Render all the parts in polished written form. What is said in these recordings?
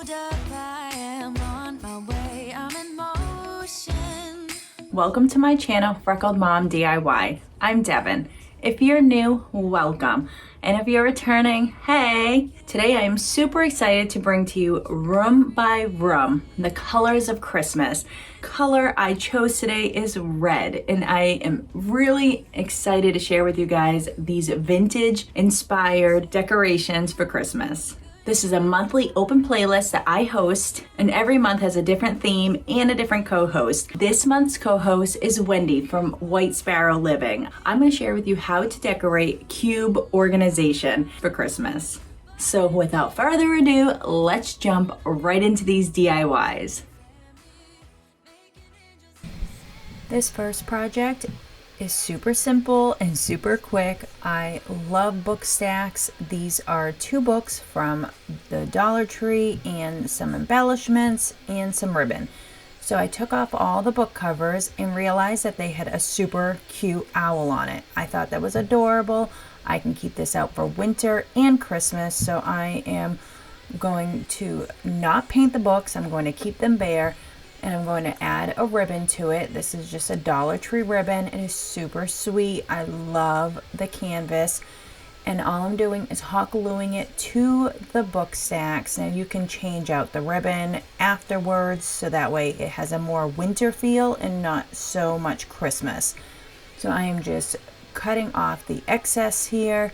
Hold up, I am on my way, I'm in motion. Welcome to my channel, Freckled Mom DIY. I'm Devin. If you're new, welcome. And if you're returning, hey! Today I am super excited to bring to you room by room, the colors of Christmas. Color I chose today is red, and I am really excited to share with you guys these vintage inspired decorations for Christmas. This is a monthly open playlist that I host, and every month has a different theme and a different co-host. This month's co-host is Wendy from White Sparrow Living. I'm going to share with you how to decorate cube organization for Christmas. So without further ado, let's jump right into these DIYs. This first project is super simple and super quick. I love book stacks. These are 2 books from the Dollar Tree and some embellishments and some ribbon. So I took off all the book covers and realized that they had a super cute owl on it. I thought that was adorable. I can keep this out for winter and Christmas, so I am going to not paint the books. I'm going to keep them bare. And I'm going to add a ribbon to it. This is just a Dollar Tree ribbon. It is super sweet. I love the canvas. And all I'm doing is hot gluing it to the book stacks. Now you can change out the ribbon afterwards, so that way it has a more winter feel and not so much Christmas. So I am just cutting off the excess here,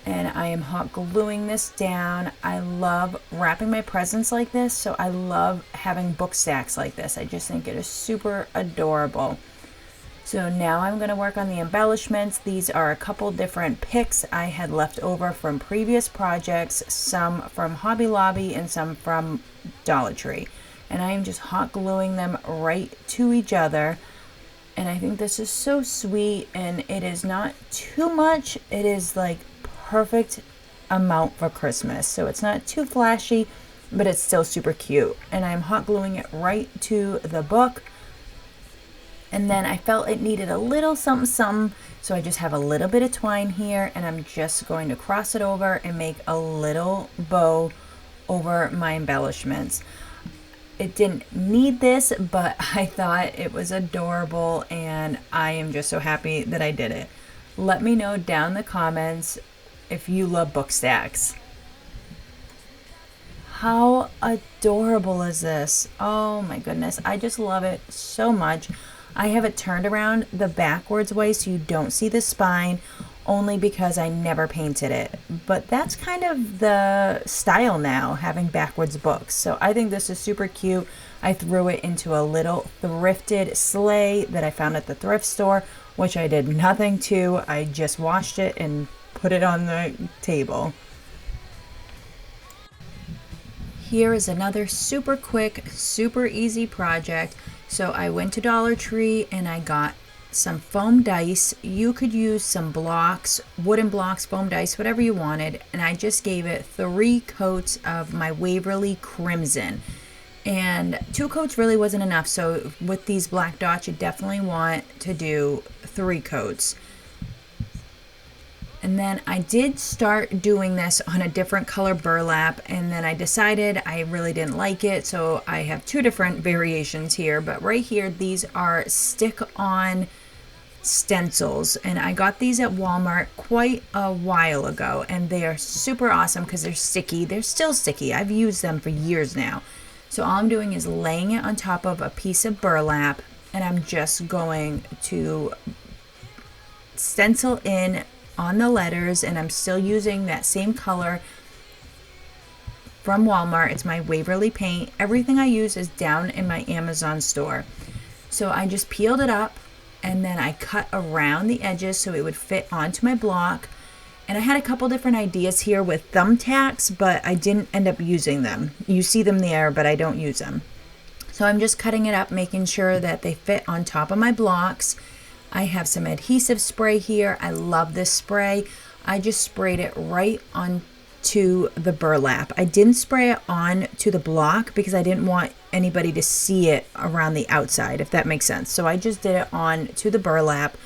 and I am hot gluing this down. I love wrapping my presents like this, so I love having book stacks like this. I just think it is super adorable. So now I'm going to work on the embellishments. These are a couple different picks I had left over from previous projects, some from Hobby Lobby and some from Dollar Tree. And I am just hot gluing them right to each other. And I think this is so sweet, and it is not too much. It is like perfect amount for Christmas. So it's not too flashy, but it's still super cute. And I'm hot gluing it right to the book. And then I felt it needed a little something, so I just have a little bit of twine here, and I'm just going to cross it over and make a little bow over my embellishments. It didn't need this, but I thought it was adorable, and I am just so happy that I did it. Let me know down in the comments if you love book stacks. How adorable is this? Oh my goodness, I just love it so much. I have it turned around the backwards way so you don't see the spine, only because I never painted it. But that's kind of the style now, having backwards books. So I think this is super cute. I threw it into a little thrifted sleigh that I found at the thrift store, which I did nothing to. I just washed it and put it on the table. Here is another super quick, super easy project. So I went to Dollar Tree and I got some foam dice. You could use some blocks, wooden blocks, foam dice, whatever you wanted. And I just gave it 3 coats of my Waverly Crimson. And 2 coats really wasn't enough. So with these black dots, you definitely want to do 3 coats. And then I did start doing this on a different color burlap, and then I decided I really didn't like it, so I have 2 different variations here. But right here, these are stick-on stencils, and I got these at Walmart quite a while ago, and they are super awesome because they're sticky. They're still sticky. I've used them for years now. So all I'm doing is laying it on top of a piece of burlap, and I'm just going to stencil in on the letters, and I'm still using that same color from Walmart. It's my Waverly paint. Everything I use is down in my Amazon store. So I just peeled it up, and then I cut around the edges so it would fit onto my block. And I had a couple different ideas here with thumbtacks, but I didn't end up using them. You see them there, but I don't use them. So I'm just cutting it up, making sure that they fit on top of my blocks. I have some adhesive spray here. I love this spray. I just sprayed it right onto the burlap. I didn't spray it on to the block because I didn't want anybody to see it around the outside, if that makes sense. So I just did it on to the burlap.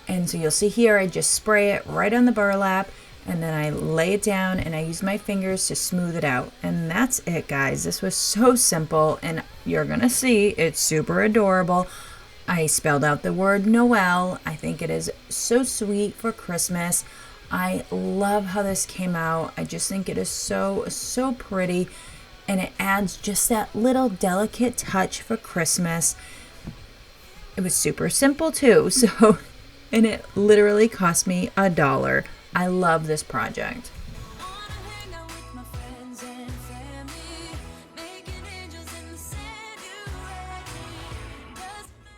And so you'll see here, I just spray it right on the burlap, and then I lay it down and I use my fingers to smooth it out. And that's it, guys. This was so simple, and you're gonna see it's super adorable. I spelled out the word Noel. I think it is so sweet for Christmas. I love how this came out. I just think it is so pretty, and it adds just that little delicate touch for Christmas. It was super simple too, and it literally cost me $1. I love this project.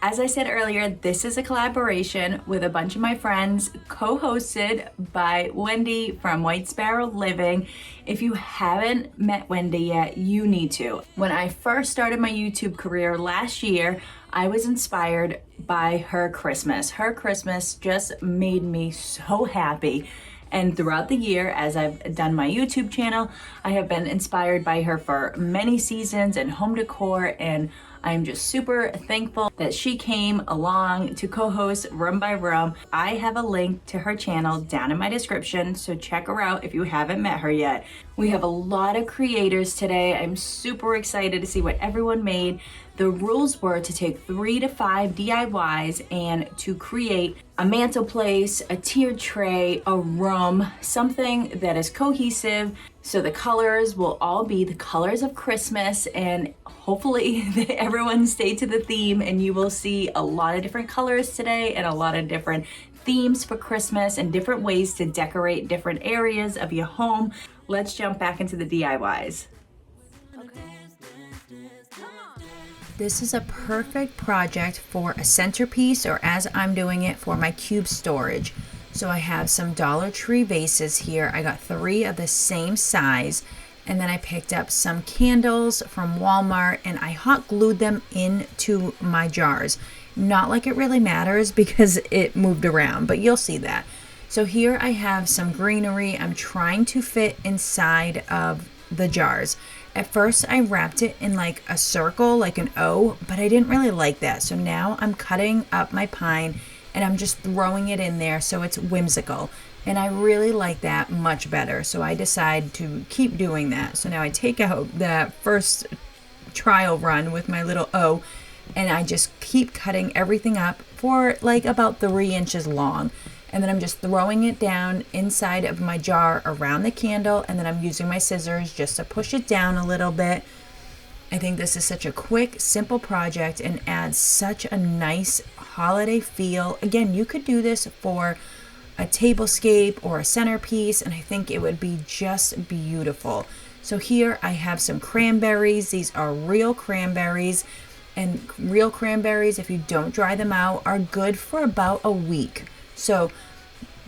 As I said earlier, this is a collaboration with a bunch of my friends, co-hosted by Wendy from White Sparrow Living. If you haven't met Wendy yet, you need to. When I first started my YouTube career last year, I was inspired by her Christmas. Her Christmas just made me so happy. And throughout the year, as I've done my YouTube channel, I have been inspired by her for many seasons and home decor, and I'm just super thankful that she came along to co-host Room by Room. I have a link to her channel down in my description, so check her out if you haven't met her yet. We have a lot of creators today. I'm super excited to see what everyone made. The rules were to take 3 to 5 DIYs and to create a mantle place, a tiered tray, a room, something that is cohesive. So the colors will all be the colors of Christmas, and hopefully everyone stay to the theme, and you will see a lot of different colors today and a lot of different themes for Christmas and different ways to decorate different areas of your home. Let's jump back into the DIYs. This is a perfect project for a centerpiece, or as I'm doing it, for my cube storage. So I have some Dollar Tree vases here. I got 3 of the same size, and then I picked up some candles from Walmart and I hot glued them into my jars. Not like it really matters because it moved around, but you'll see that. So here I have some greenery I'm trying to fit inside of the jars. At first I wrapped it in like a circle, like an O, but I didn't really like that. So now I'm cutting up my pine and I'm just throwing it in there so it's whimsical. And I really like that much better. So I decide to keep doing that. So now I take out that first trial run with my little O, and I just keep cutting everything up for like about 3 inches long. And then I'm just throwing it down inside of my jar around the candle, and then I'm using my scissors just to push it down a little bit. I think this is such a quick, simple project and adds such a nice holiday feel. Again, you could do this for a tablescape or a centerpiece, and I think it would be just beautiful. So here I have some cranberries. These are real cranberries, and real cranberries, if you don't dry them out, are good for about a week. So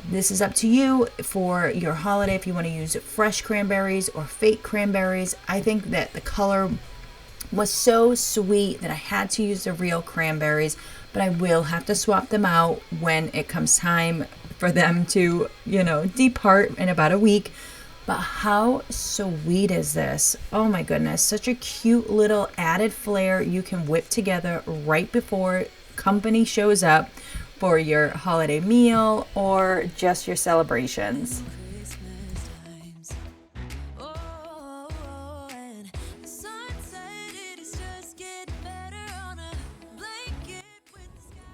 this is up to you for your holiday if you want to use fresh cranberries or fake cranberries. I think that the color was so sweet that I had to use the real cranberries, but I will have to swap them out when it comes time for them to, depart in about a week. But how sweet is this? Oh my goodness, such a cute little added flair you can whip together right before company shows up for your holiday meal or just your celebrations.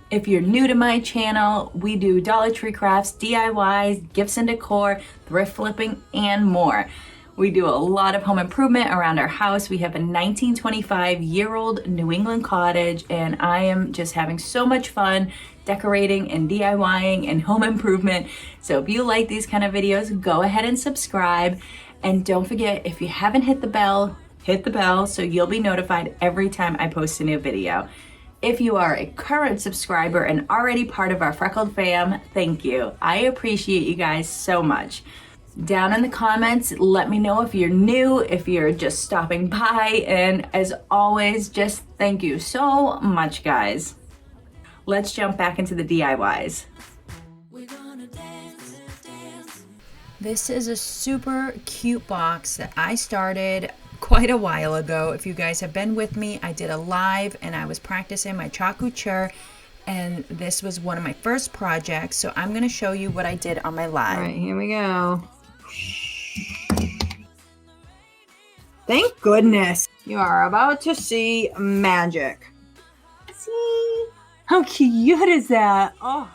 If you're new to my channel, we do Dollar Tree crafts, DIYs, gifts and decor, thrift flipping, and more. We do a lot of home improvement around our house. We have a 1925-year-old New England cottage, and I am just having so much fun decorating and DIYing and home improvement. So if you like these kind of videos, go ahead and subscribe. And don't forget, if you haven't hit the bell so you'll be notified every time I post a new video. If you are a current subscriber and already part of our Freckled fam, thank you. I appreciate you guys so much. Down in the comments, let me know if you're new, if you're just stopping by, and as always, just thank you so much, guys. Let's jump back into the DIYs. This is a super cute box that I started quite a while ago. If you guys have been with me, I did a live and I was practicing my Club Couture, and this was one of my first projects, so I'm going to show you what I did on my live. All right, here we go. Thank goodness. You are about to see magic. See? How cute is that? Oh.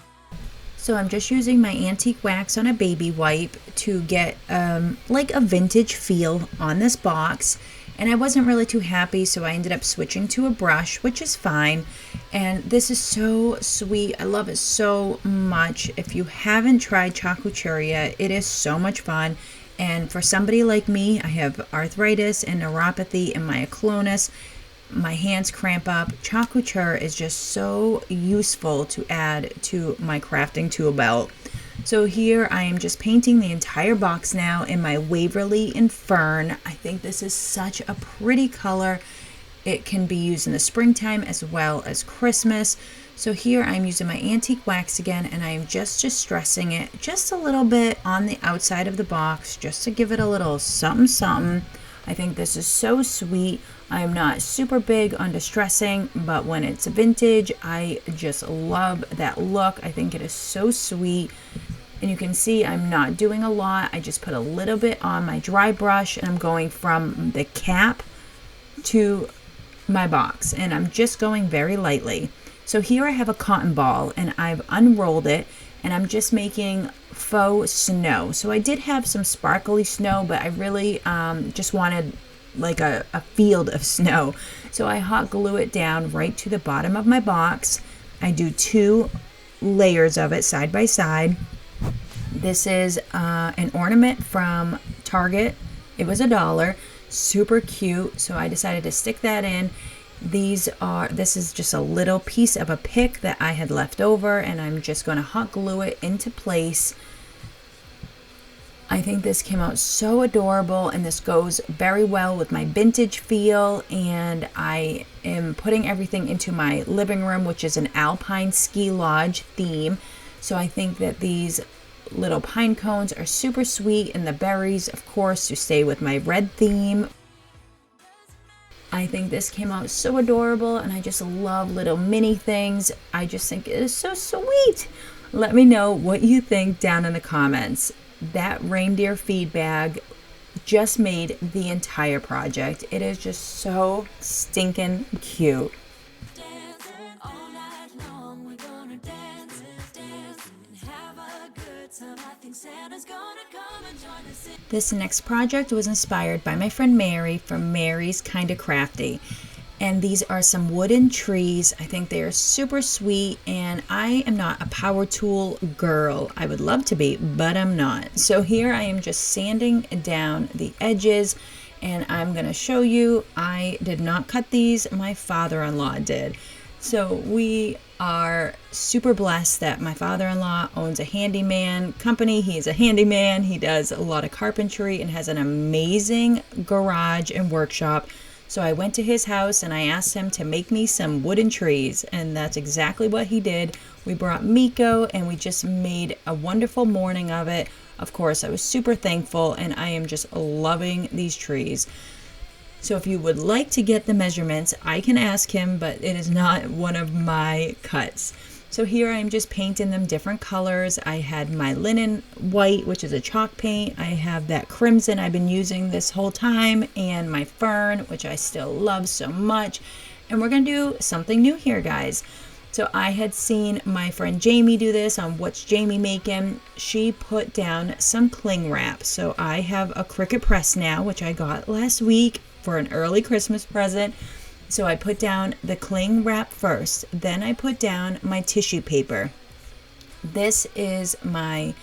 So I'm just using my antique wax on a baby wipe to get like a vintage feel on this box. And I wasn't really too happy, so I ended up switching to a brush, which is fine. And this is so sweet. I love it so much. If you haven't tried Club Couture yet, it is so much fun. And for somebody like me, I have arthritis and neuropathy in my myoclonus. My hands cramp up. Club Couture is just so useful to add to my crafting tool belt. So here I am just painting the entire box now in my Waverly Fern. I think this is such a pretty color. It can be used in the springtime as well as Christmas. So here I'm using my antique wax again, and I'm just distressing it just a little bit on the outside of the box just to give it a little something something. I think this is so sweet. I'm not super big on distressing, but when it's vintage, I just love that look. I think it is so sweet. And you can see I'm not doing a lot. I just put a little bit on my dry brush, and I'm going from the cap to my box, and I'm just going very lightly. So here I have a cotton ball, and I've unrolled it, and I'm just making faux snow. So I did have some sparkly snow, but I really just wanted like a field of snow. So I hot glue it down right to the bottom of my box. I do 2 layers of it side by side. This is an ornament from Target. It was $1. Super cute. So I decided to stick that in. This is just a little piece of a pick that I had left over, and I'm just going to hot glue it into place. I think this came out so adorable, and this goes very well with my vintage feel. And I am putting everything into my living room, which is an alpine ski lodge theme. So I think that these little pine cones are super sweet, and the berries, of course, to stay with my red theme. I think this came out so adorable, and I just love little mini things. I just think it is so sweet. Let me know what you think down in the comments. That reindeer feed bag just made the entire project. It is just so stinking cute. This next project was inspired by my friend Mary from Mary's Kinda Crafty. And these are some wooden trees. I think they are super sweet, and I am not a power tool girl. I would love to be, but I'm not. So here I am just sanding down the edges, and I'm going to show you. I did not cut these. My father-in-law did. So we are super blessed that my father-in-law owns a handyman company. He's a handyman. He does a lot of carpentry and has an amazing garage and workshop. So I went to his house and I asked him to make me some wooden trees, and that's exactly what he did. We brought Miko, and we just made a wonderful morning of it. Of course, I was super thankful, and I am just loving these trees. So if you would like to get the measurements, I can ask him, but it is not one of my cuts. So here I'm just painting them different colors. I had my linen white, which is a chalk paint. I have that crimson I've been using this whole time, and my fern, which I still love so much. And we're gonna do something new here, guys. So I had seen my friend Jamie do this on What's Jamie Making. She put down some cling wrap. So I have a Cricut press now, which I got last week for an early Christmas present. So I put down the cling wrap first, then I put down my tissue paper. This is my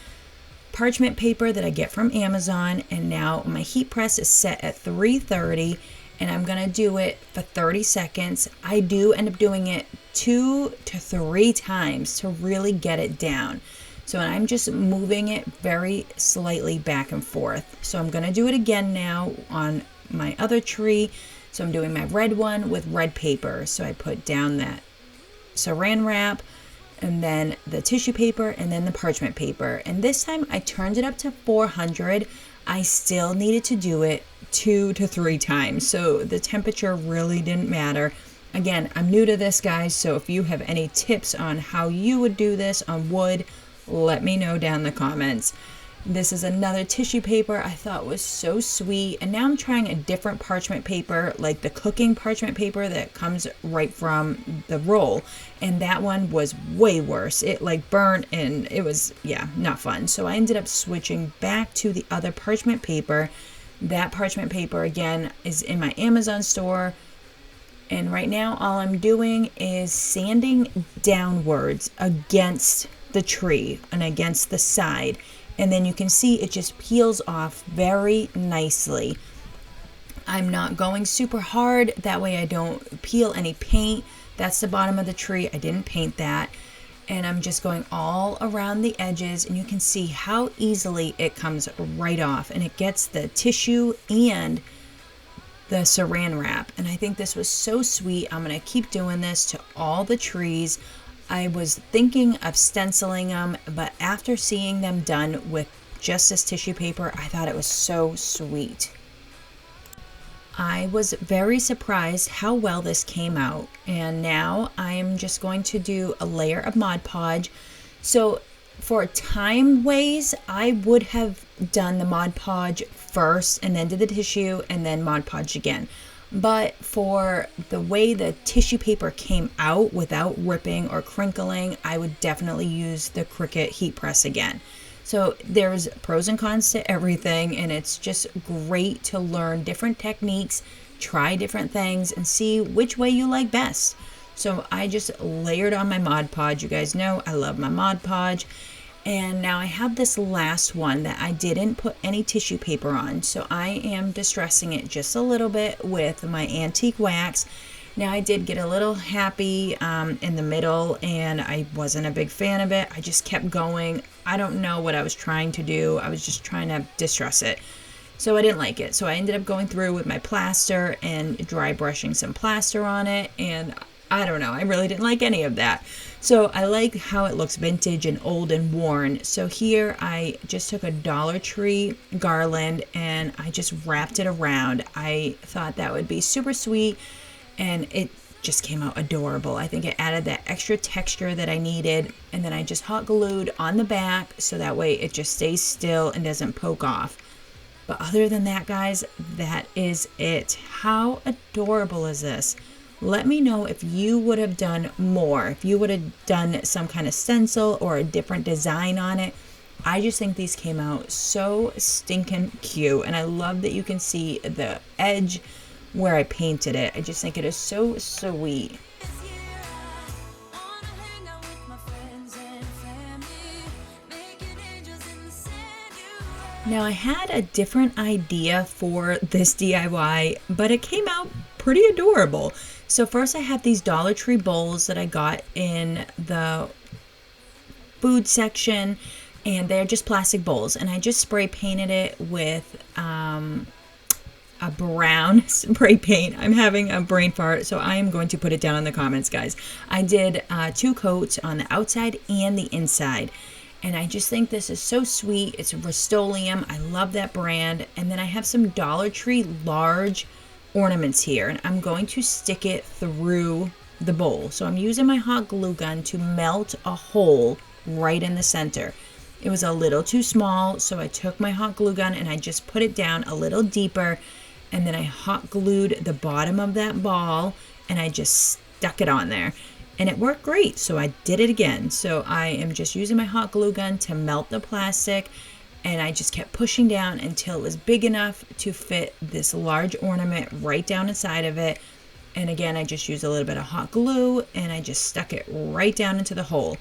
parchment paper that I get from Amazon, and now my heat press is set at 330, and I'm gonna do it for 30 seconds. I do end up doing it 2 to 3 times to really get it down. So I'm just moving it very slightly back and forth. So I'm gonna do it again now on my other tree. So I'm doing my red one with red paper. So I put down that saran wrap, and then the tissue paper, and then the parchment paper. And this time I turned it up to 400. I still needed to do it 2 to 3 times. So the temperature really didn't matter. Again, I'm new to this, guys. So if you have any tips on how you would do this on wood, let me know down in the comments. This is another tissue paper I thought was so sweet. And now I'm trying a different parchment paper, like the cooking parchment paper that comes right from the roll. And that one was way worse. It like burnt and it was, yeah, not fun. So I ended up switching back to the other parchment paper. That parchment paper, again, is in my Amazon store. And right now all I'm doing is sanding downwards against the tree and against the side. And then you can see it just peels off very nicely. I'm not going super hard. That way I don't peel any paint. That's the bottom of the tree. I didn't paint that. And I'm just going all around the edges. And you can see how easily it comes right off. And it gets the tissue and the saran wrap. And I think this was so sweet. I'm going to keep doing this to all the trees. I was thinking of stenciling them, but after seeing them done with just this tissue paper, I thought it was so sweet. I was very surprised how well this came out, and now I'm just going to do a layer of Mod Podge. So for time ways, I would have done the Mod Podge first and then did the tissue and then Mod Podge again. But for the way the tissue paper came out without ripping or crinkling, I would definitely use the Cricut heat press again. So there's pros and cons to everything, and it's just great to learn different techniques, try different things, and see which way you like best. So I just layered on my Mod Podge. You guys know I love my Mod Podge. And now I have this last one that I didn't put any tissue paper on. So I am distressing it just a little bit with my antique wax. Now I did get a little happy in the middle, and I wasn't a big fan of it. I just kept going. I don't know what I was trying to do. I was just trying to distress it. So I didn't like it. So I ended up going through with my plaster and dry brushing some plaster on it. And I don't know, I really didn't like any of that. So I like how it looks vintage and old and worn. So here I just took a Dollar Tree garland and I just wrapped it around. I thought that would be super sweet, and it just came out adorable. I think it added that extra texture that I needed. And then I just hot glued on the back so that way it just stays still and doesn't poke off. But other than that, guys, that is it. How adorable is this? Let me know if you would have done more, if you would have done some kind of stencil or a different design on it. I just think these came out so stinking cute, and I love that you can see the edge where I painted it. I just think it is so sweet. Now I had a different idea for this DIY, but it came out pretty adorable. So first I have these Dollar Tree bowls that I got in the food section, and they're just plastic bowls, and I just spray painted it with a brown spray paint. I'm having a brain fart, so I am going to put it down in the comments, guys. I did 2 coats on the outside and the inside. And I just think this is so sweet. It's Rustoluem. I love that brand. And then I have some Dollar Tree large ornaments here, and I'm going to stick it through the bowl. So I'm using my hot glue gun to melt a hole right in the center. It was a little too small, so I took my hot glue gun and I just put it down a little deeper, and then I hot glued the bottom of that ball and I just stuck it on there. And it worked great, so I did it again. So I am just using my hot glue gun to melt the plastic, and I just kept pushing down until it was big enough to fit this large ornament right down inside of it. And again, I just used a little bit of hot glue and I just stuck it right down into the hole.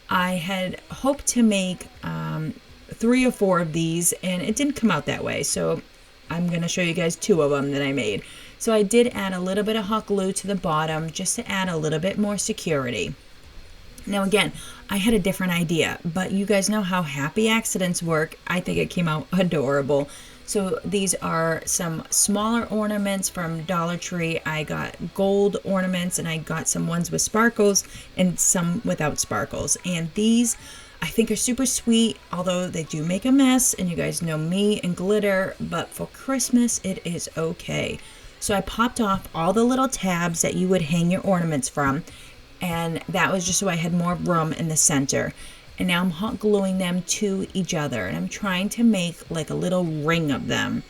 I had hoped to make 3 or 4 of these, and it didn't come out that way. So I'm going to show you guys 2 of them that I made. So I did add a little bit of hot glue to the bottom just to add a little bit more security. Now again, I had a different idea, but you guys know how happy accidents work. I think it came out adorable. So these are some smaller ornaments from Dollar Tree. I got gold ornaments, and I got some ones with sparkles and some without sparkles. And these I think are super sweet, although they do make a mess, and you guys know me and glitter, but for Christmas it is okay. So I popped off all the little tabs that you would hang your ornaments from, and that was just so I had more room in the center. and now I'm hot gluing them to each other, and I'm trying to make like a little ring of them.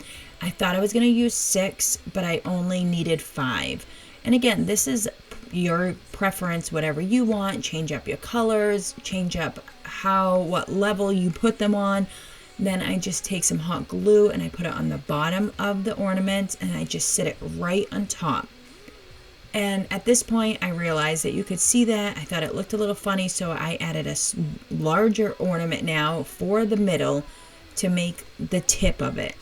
I thought I was going to use 6, but I only needed 5. And again, this is your preference, whatever you want. Change up your colors, change up what level you put them on. Then I just take some hot glue and I put it on the bottom of the ornament, and I just sit it right on top. And at this point, I realized that you could see that. I thought it looked a little funny, so I added a larger ornament now for the middle to make the tip of it.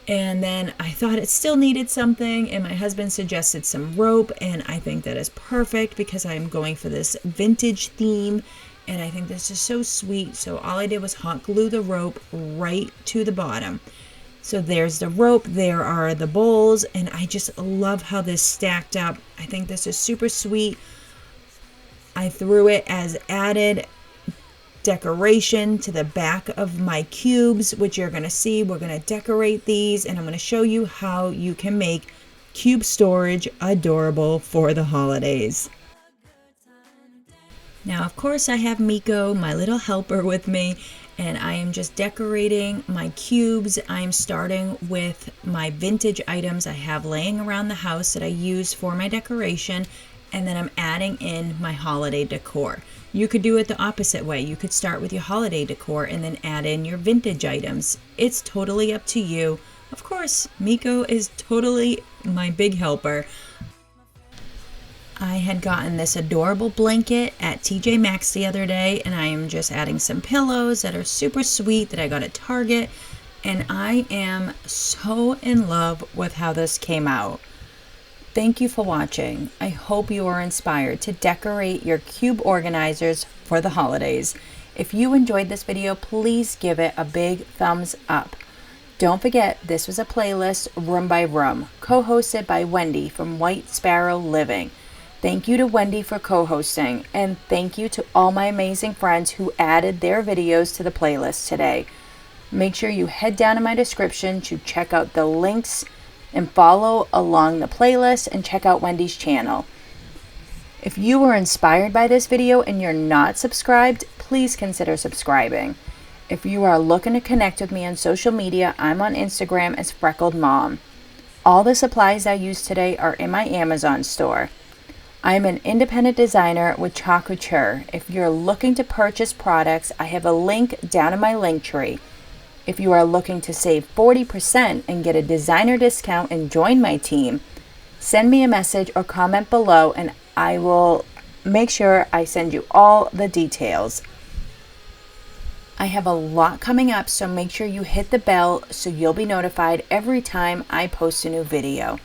And then I thought it still needed something, and my husband suggested some rope, and I think that is perfect because I'm going for this vintage theme, and I think this is so sweet. So all I did was hot glue the rope right to the bottom. So there's the rope, there are the bowls, and I just love how this stacked up. I think this is super sweet. I threw it as added decoration to the back of my cubes, which you're going to see. We're going to decorate these, and I'm going to show you how you can make cube storage adorable for the holidays. Now, of course, I have Miko, my little helper, with me, and I am just decorating my cubes. I'm starting with my vintage items I have laying around the house that I use for my decoration, and then I'm adding in my holiday decor. You could do it the opposite way. You could start with your holiday decor and then add in your vintage items. It's totally up to you. Of course, Miko is totally my big helper. I had gotten this adorable blanket at TJ Maxx the other day, and I am just adding some pillows that are super sweet that I got at Target, and I am so in love with how this came out. Thank you for watching. I hope you are inspired to decorate your cube organizers for the holidays. If you enjoyed this video, please give it a big thumbs up. Don't forget, this was a playlist room by room, co-hosted by Wendy from White Sparrow Living. Thank you to Wendy for co-hosting, and thank you to all my amazing friends who added their videos to the playlist today. Make sure you head down in my description to check out the links and follow along the playlist and check out Wendy's channel. If you were inspired by this video and you're not subscribed, please consider subscribing. If you are looking to connect with me on social media, I'm on Instagram as Freckled Mom. All the supplies I used today are in my Amazon store. I'm an independent designer with Club Couture. If you're looking to purchase products, I have a link down in my link tree. If you are looking to save 40% and get a designer discount and join my team, send me a message or comment below, and I will make sure I send you all the details. I have a lot coming up, so make sure you hit the bell so you'll be notified every time I post a new video.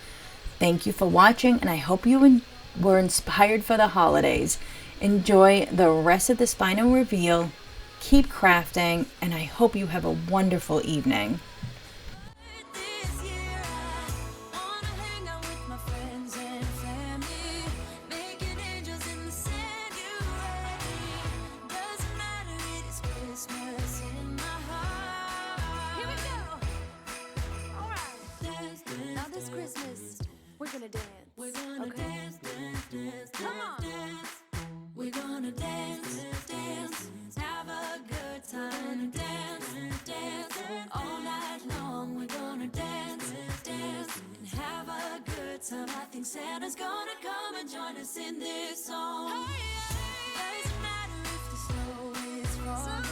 Thank you for watching, and I hope you were inspired for the holidays. Enjoy the rest of this final reveal. Keep crafting, and I hope you have a wonderful evening. This year I wanna hang out with my friends and family, making angels in the sanctuary. Doesn't matter, it is Christmas in my heart. Here we go. All right. Now this Christmas, we're gonna dance. We're gonna dance, dance, dance. Come on. We're gonna dance, dance. Have a good time, dance, dance. All night long, we're gonna dance, dance. And have a good time. I think Santa's gonna come and join us in this song. Doesn't matter if the snow is falling.